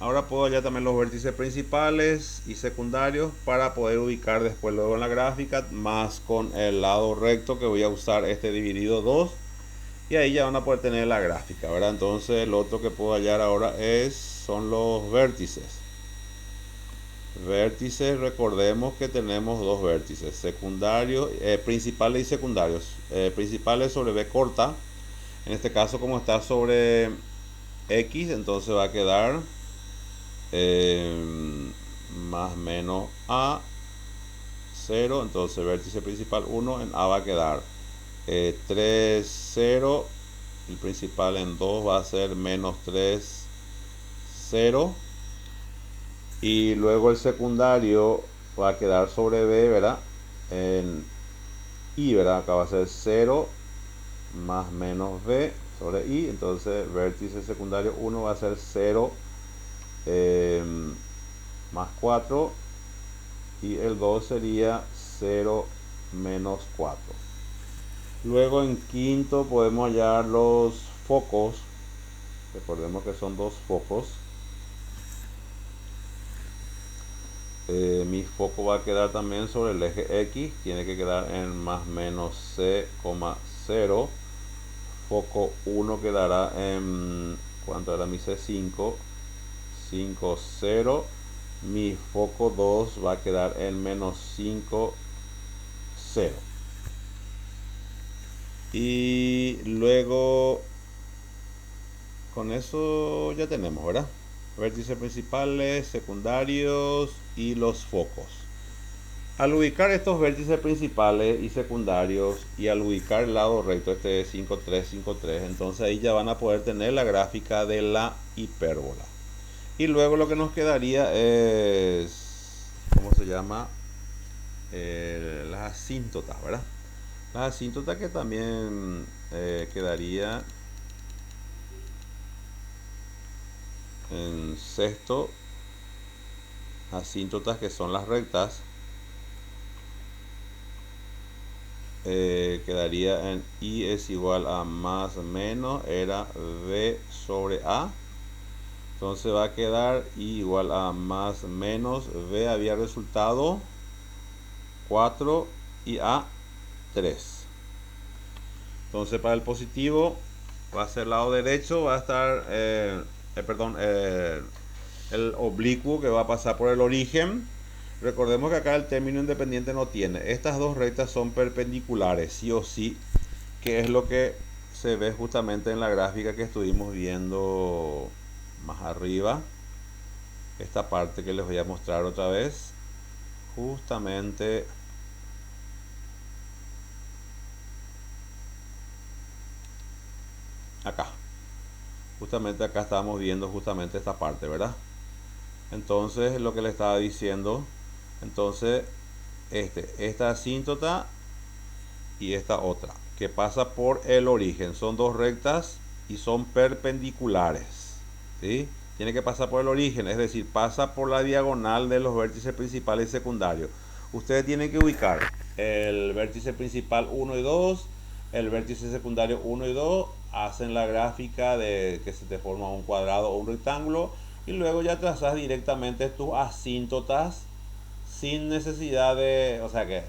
Ahora puedo hallar también los vértices principales y secundarios para poder ubicar después luego en la gráfica, más con el lado recto que voy a usar este dividido 2, y ahí ya van a poder tener la gráfica, ¿verdad? Entonces lo otro que puedo hallar ahora son los vértices. Vértices, recordemos que tenemos dos vértices secundarios, principales y secundarios. Principales sobre b corta, en este caso como está sobre x, entonces va a quedar más menos a 0, entonces vértice principal 1, en a va a quedar 3, 0, el principal en 2 va a ser menos 3, 0, y luego el secundario va a quedar sobre b, ¿verdad? En i, ¿verdad? Acá va a ser 0 más menos b sobre i, entonces vértice secundario 1 va a ser 0 más 4, y el 2 sería 0 menos 4. Luego en quinto podemos hallar los focos. Recordemos que son dos focos. Mi foco va a quedar también sobre el eje x, tiene que quedar en más menos c, 0. Foco 1 quedará en, ¿cuánto era mi c5? 5, 0. Mi foco 2 va a quedar en menos 5, 0. Y luego con eso ya tenemos, ¿verdad? Vértices principales, secundarios y los focos. Al ubicar estos vértices principales y secundarios y al ubicar el lado recto, este es 5, 3, 5, 3, entonces ahí ya van a poder tener la gráfica de la hipérbola. Y luego lo que nos quedaría es, ¿cómo se llama? Las asíntotas, ¿verdad? Las asíntotas que también quedaría en sexto. Asíntotas que son las rectas. Quedaría en i es igual a más menos, era b sobre a. Entonces va a quedar i igual a más menos b había resultado 4 y a 3. Entonces para el positivo va a ser lado derecho, va a estar, el oblicuo que va a pasar por el origen. Recordemos que acá el término independiente no tiene. Estas dos rectas son perpendiculares, sí o sí, que es lo que se ve justamente en la gráfica que estuvimos viendo más arriba. Esta parte que les voy a mostrar otra vez. Justamente acá. Justamente acá estábamos viendo justamente esta parte, ¿verdad? Entonces lo que le estaba diciendo, entonces esta asíntota y esta otra, que pasa por el origen, son dos rectas y son perpendiculares, ¿sí? Tiene que pasar por el origen, es decir, pasa por la diagonal de los vértices principales y secundarios. Ustedes tienen que ubicar el vértice principal 1 y 2, el vértice secundario 1 y 2, hacen la gráfica de que se te forma un cuadrado o un rectángulo y luego ya trazas directamente tus asíntotas sin necesidad de, o sea que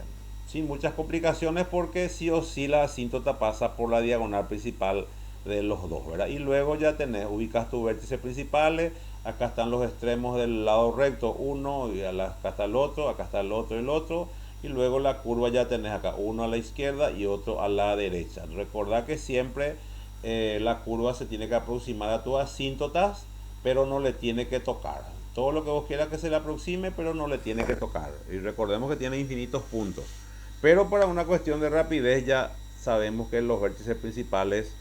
sin muchas complicaciones porque sí o sí la asíntota pasa por la diagonal principal de los dos, ¿verdad? Y luego ya tenés, ubicas tus vértices principales, acá están los extremos del lado recto, uno, y acá está el otro, acá está el otro y el otro, y luego la curva ya tenés acá, uno a la izquierda y otro a la derecha. Recordá que siempre la curva se tiene que aproximar a tus asíntotas, pero no le tiene que tocar. Todo lo que vos quieras que se le aproxime, pero no le tiene que tocar. Y recordemos que tiene infinitos puntos. Pero para una cuestión de rapidez ya sabemos que los vértices principales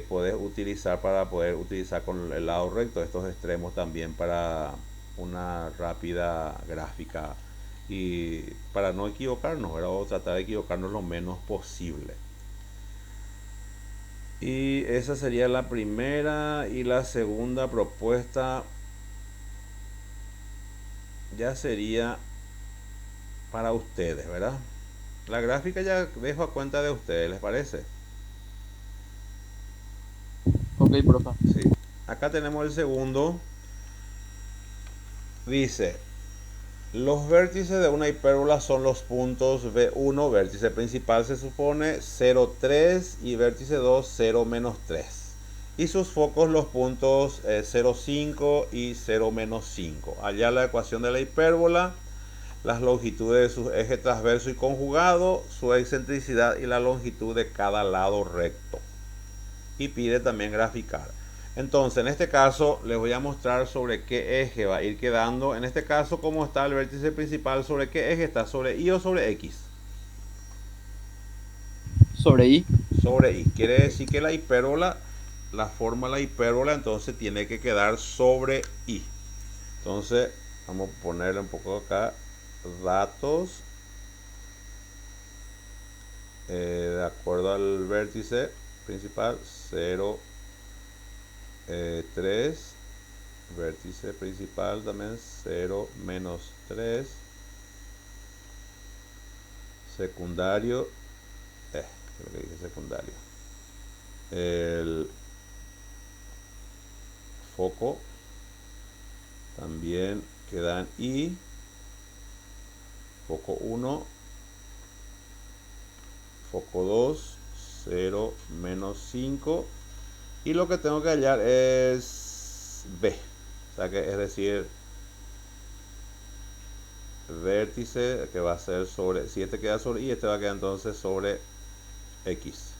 puedes utilizar para poder utilizar con el lado recto estos extremos también para una rápida gráfica y para no equivocarnos, ¿verdad? O tratar de equivocarnos lo menos posible. Y esa sería la primera. Y la segunda propuesta ya sería para ustedes, ¿verdad? La gráfica ya dejo a cuenta de ustedes, ¿les parece? Ok, profe. Sí. Acá tenemos el segundo. Dice, los vértices de una hipérbola son los puntos V1, vértice principal se supone, 0, 3 y vértice 2, 0, menos 3. Y sus focos los puntos 0, 5 y 0, menos 5. Allá la ecuación de la hipérbola, las longitudes de su eje transverso y conjugado, su excentricidad y la longitud de cada lado recto. Y pide también graficar. Entonces, en este caso, les voy a mostrar sobre qué eje va a ir quedando. En este caso, cómo está el vértice principal, sobre qué eje está, sobre Y o sobre X. Sobre I. Sobre Y. Quiere decir que la hipérbola, la forma de la hipérbola, entonces tiene que quedar sobre Y. Entonces, vamos a ponerle un poco acá, datos, de acuerdo al vértice principal, 0, 3, vértice principal también 0, menos 3, secundario, creo que dije secundario, el foco también queda en I, foco 1, foco 2, 0, menos 5, y lo que tengo que hallar es B, o sea que es decir, vértice que va a ser sobre, si este queda sobre Y, este va a quedar entonces sobre X.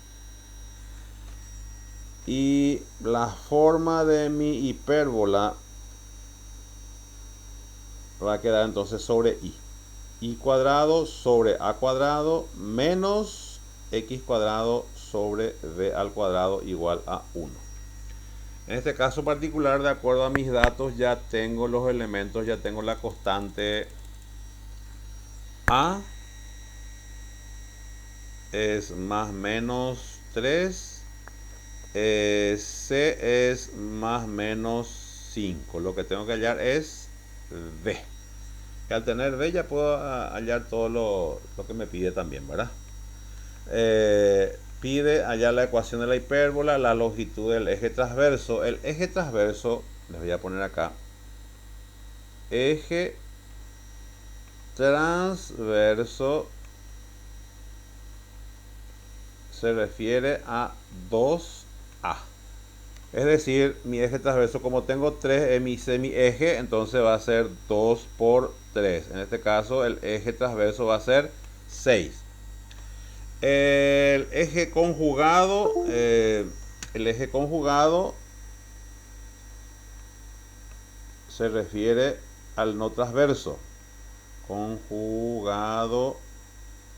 Y la forma de mi hipérbola va a quedar entonces sobre Y. Y cuadrado sobre A cuadrado menos X cuadrado sobre B al cuadrado igual a 1. En este caso particular, de acuerdo a mis datos, ya tengo los elementos, ya tengo la constante A es más menos 3, C es más menos 5. Lo que tengo que hallar es B. Y al tener B ya puedo hallar todo lo que me pide también, ¿verdad? Pide hallar la ecuación de la hipérbola, la longitud del eje transverso. El eje transverso, les voy a poner acá, eje transverso se refiere a 2A. A. Es decir, mi eje transverso, como tengo 3 en mi semieje, entonces va a ser 2 por 3. En este caso, el eje transverso va a ser 6. El eje conjugado, se refiere al no transverso. Conjugado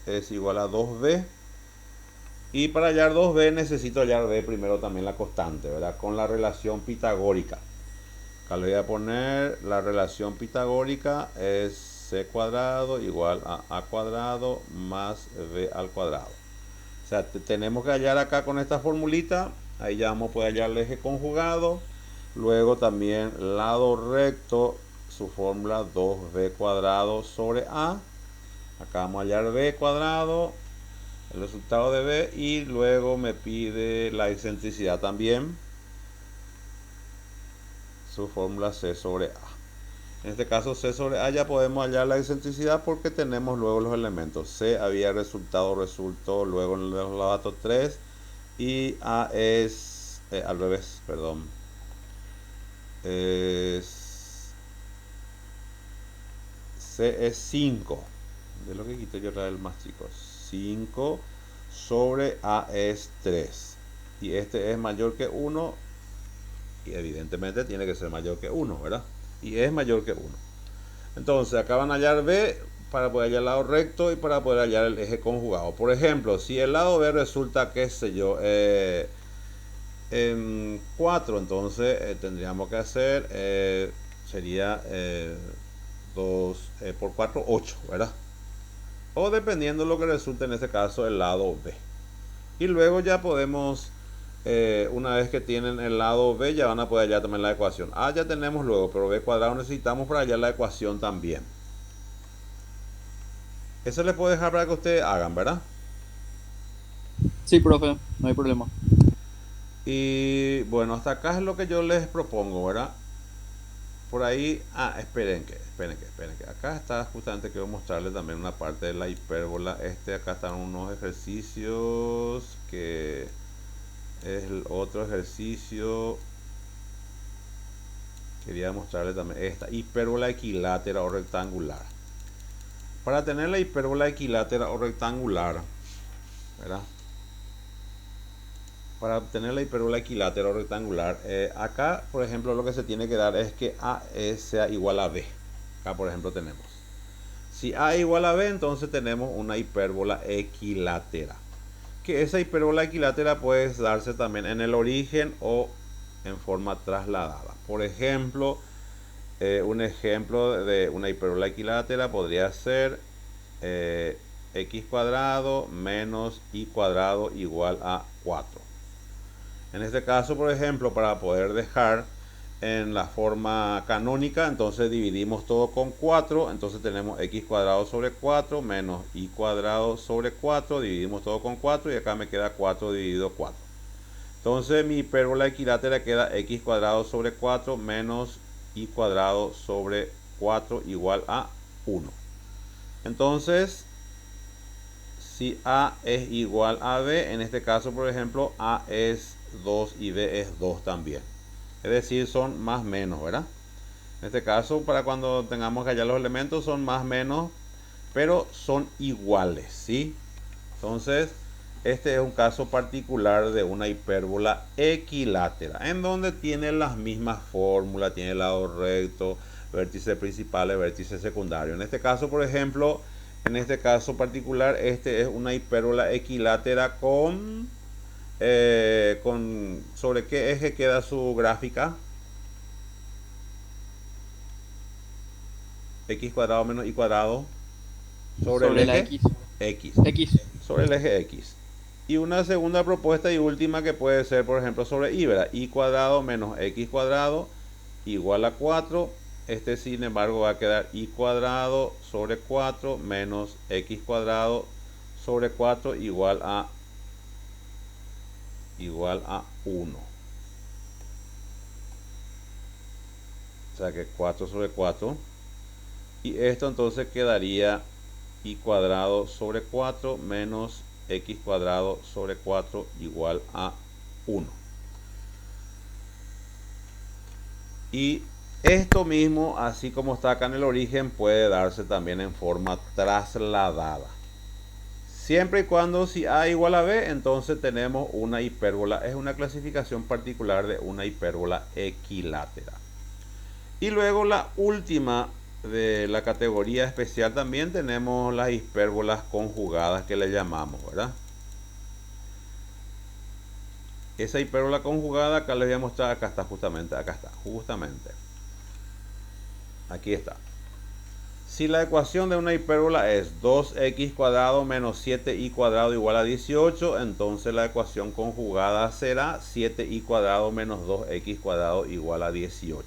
es igual a 2b. Y para hallar 2b necesito hallar b primero también la constante, ¿verdad? Con la relación pitagórica. Acá le voy a poner la relación pitagórica es c cuadrado igual a cuadrado más b al cuadrado. O sea, tenemos que hallar acá con esta formulita. Ahí ya vamos a poder hallar el eje conjugado. Luego también lado recto, su fórmula 2b cuadrado sobre a. Acá vamos a hallar b cuadrado, el resultado de b, y luego me pide la excentricidad también, su fórmula c sobre a. En este caso c sobre a ya podemos hallar la excentricidad porque tenemos luego los elementos. C había resultó luego en los lavatos 3 y a es al revés, perdón. C es 5. De lo que quité yo era el más chico. 5 sobre a es 3. Y este es mayor que 1. Y evidentemente tiene que ser mayor que 1, ¿verdad? Y es mayor que 1. Entonces acá van a hallar b para poder hallar el lado recto y para poder hallar el eje conjugado. Por ejemplo, si el lado b resulta, qué sé yo, en 4, entonces tendríamos que hacer, sería 2 por 4, 8, ¿verdad? O dependiendo de lo que resulte en este caso el lado b. Y luego ya podemos, una vez que tienen el lado b, ya van a poder hallar también la ecuación. A ya tenemos luego, pero b cuadrado necesitamos para hallar la ecuación también. Eso les puedo dejar para que ustedes hagan, ¿verdad? Sí, profe, no hay problema. Y bueno, hasta acá es lo que yo les propongo, ¿verdad? Por ahí, esperen que. Acá está justamente, quiero mostrarles también una parte de la hipérbola. Acá están unos ejercicios que es el otro ejercicio. Quería mostrarles también esta hipérbola equilátera o rectangular. Para tener la hipérbola equilátera o rectangular, ¿verdad? Para obtener la hipérbola equilátera o rectangular, acá, por ejemplo, lo que se tiene que dar es que a sea igual a b. Acá, por ejemplo, tenemos. Si a es igual a b, entonces tenemos una hipérbola equilátera. Que esa hipérbola equilátera puede darse también en el origen o en forma trasladada. Por ejemplo, un ejemplo de una hipérbola equilátera podría ser x cuadrado menos y cuadrado igual a 4. En este caso, por ejemplo, para poder dejar en la forma canónica, entonces dividimos todo con 4, entonces tenemos x cuadrado sobre 4 menos y cuadrado sobre 4, dividimos todo con 4 y acá me queda 4 dividido 4. Entonces mi hipérbola equilátera queda x cuadrado sobre 4 menos y cuadrado sobre 4 igual a 1. Entonces, si a es igual a b, en este caso, por ejemplo, a es 2 y b es 2 también. Es decir, son más menos, ¿verdad? En este caso, para cuando tengamos que hallar los elementos, son más menos, pero son iguales, ¿sí? Entonces, este es un caso particular de una hipérbola equilátera, en donde tiene las mismas fórmulas, tiene lado recto, vértices principales, vértices secundarios. En este caso, por ejemplo, en este caso particular, este es una hipérbola equilátera con ¿sobre qué eje queda su gráfica? X cuadrado menos y cuadrado sobre el La eje X. X. X. Sobre el eje X. Y una segunda propuesta y última que puede ser, por ejemplo, sobre y, ¿verdad? Y cuadrado menos x cuadrado igual a 4. Este, sin embargo, va a quedar y cuadrado sobre 4 menos x cuadrado sobre 4 igual a 1. O sea que 4 sobre 4. Y esto entonces quedaría y cuadrado sobre 4 menos x cuadrado sobre 4 igual a 1. Y esto mismo, así como está acá en el origen, puede darse también en forma trasladada. Siempre y cuando si A igual a B, entonces tenemos una hipérbola. Es una clasificación particular de una hipérbola equilátera. Y luego la última de la categoría especial también tenemos las hipérbolas conjugadas que le llamamos, ¿verdad? Esa hipérbola conjugada acá les voy a mostrar, acá está justamente, aquí está. Si la ecuación de una hipérbola es 2x cuadrado menos 7y cuadrado igual a 18, entonces la ecuación conjugada será 7y cuadrado menos 2x cuadrado igual a 18.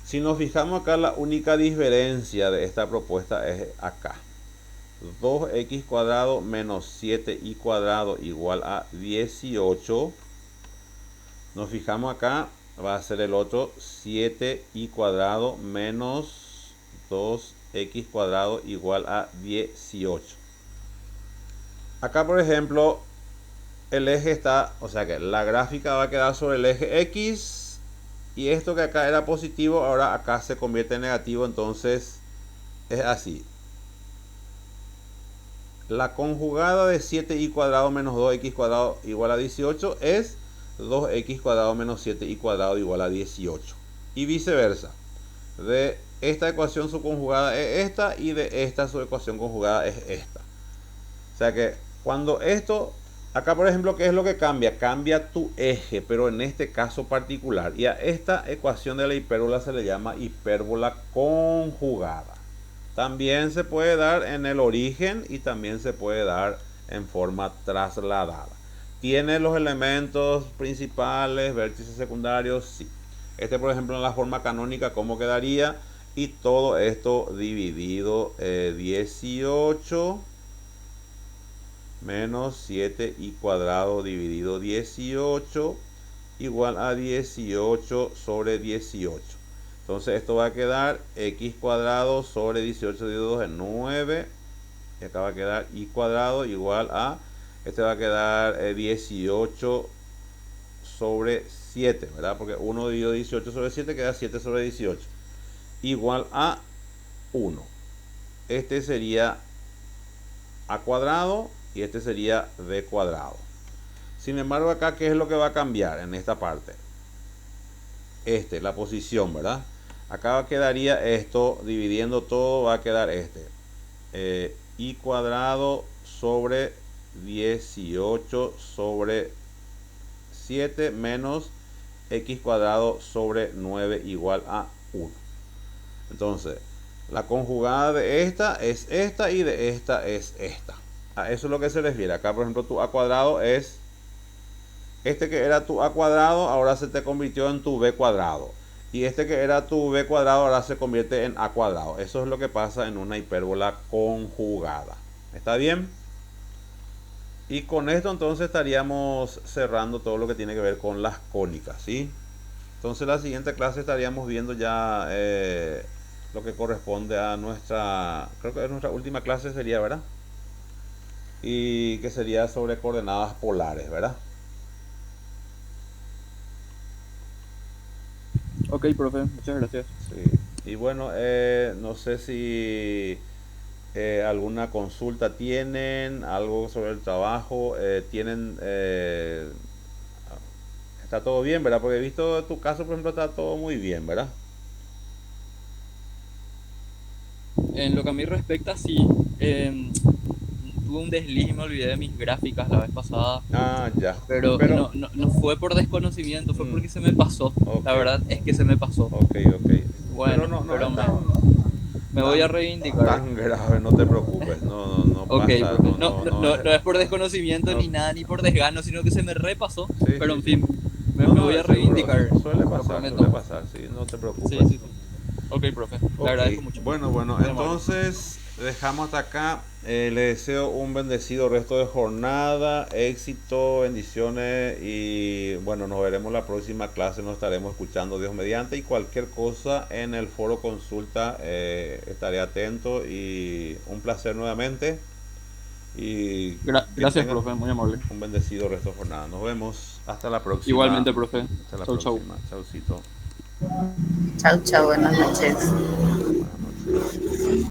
Si nos fijamos acá, la única diferencia de esta propuesta es acá. 2x cuadrado menos 7y cuadrado igual a 18. Nos fijamos acá, va a ser el otro 7y cuadrado menos 2x cuadrado igual a 18. Acá, por ejemplo, el eje está, o sea que la gráfica va a quedar sobre el eje X, y esto que acá era positivo, ahora acá se convierte en negativo, entonces es así. La conjugada de 7y cuadrado menos 2x cuadrado igual a 18 es 2x cuadrado menos 7y cuadrado igual a 18. Y viceversa. De esta ecuación su conjugada es esta, y de esta su ecuación conjugada es esta. O sea que cuando esto, acá por ejemplo, ¿qué es lo que cambia? Cambia tu eje, pero en este caso particular. Y a esta ecuación de la hipérbola se le llama hipérbola conjugada. También se puede dar en el origen y también se puede dar en forma trasladada. ¿Tiene los elementos principales, vértices secundarios? Sí. Este, por ejemplo, en la forma canónica, ¿cómo quedaría? Y todo esto dividido 18 menos 7y cuadrado dividido 18 igual a 18 sobre 18. Entonces esto va a quedar x cuadrado sobre 18 dividido 2 en 9. Y acá va a quedar y cuadrado igual a, este va a quedar 18 sobre 7, ¿verdad? Porque 1 dividido 18 sobre 7 queda 7 sobre 18. Igual a 1. Este sería a cuadrado y este sería b cuadrado. Sin embargo, acá, ¿qué es lo que va a cambiar en esta parte? La posición, ¿verdad? Acá quedaría esto, dividiendo todo, va a quedar y cuadrado sobre 18 sobre 7 menos x cuadrado sobre 9 igual a 1. Entonces, la conjugada de esta es esta y de esta es esta. A eso es lo que se refiere. Acá, por ejemplo, tu a cuadrado es este que era tu a cuadrado, ahora se te convirtió en tu b cuadrado. Y este que era tu b cuadrado, ahora se convierte en a cuadrado. Eso es lo que pasa en una hipérbola conjugada. ¿Está bien? Y con esto entonces estaríamos cerrando todo lo que tiene que ver con las cónicas, ¿sí? Entonces la siguiente clase estaríamos viendo ya lo que corresponde a nuestra, creo que es nuestra última clase sería, ¿verdad? Y que sería sobre coordenadas polares, ¿verdad? Ok, profe, muchas gracias. Sí. Y bueno, no sé si alguna consulta tienen, algo sobre el trabajo, tienen, está todo bien, ¿verdad? Porque he visto tu caso, por ejemplo, está todo muy bien, ¿verdad? En lo que a mí respecta, sí. Tuve un desliz y me olvidé de mis gráficas la vez pasada. Ah, ya. Pero Pero, no fue por desconocimiento, fue mm, porque se me pasó. ok, La verdad es que se me pasó. ok, ok. Pero Bueno, no pero es me voy a reivindicar. tan grave, no te preocupes. No Ok, pasa, profe. no es. No es por desconocimiento No, ni nada, ni por desgano, sino que se me repasó. sí, Pero sí, en sí. fin, No, me no, voy a seguro. reivindicar. Lo Suele prometo. pasar, sí, no te Sí, preocupes. sí, sí. Ok, profe. Le Ok, agradezco mucho. bueno, Muy amable. entonces dejamos hasta acá. Le deseo un bendecido resto de jornada, éxito, bendiciones y bueno, nos veremos la próxima clase, nos estaremos escuchando Dios mediante y cualquier cosa en el foro consulta estaré atento y un placer nuevamente y que Gracias, tengan profe. Muy amable. un bendecido resto de jornada. Nos vemos, hasta la próxima, Igualmente, profe. hasta la Chau, chau. próxima, chaucito. Chau, chau, buenas noches. Buenas noches.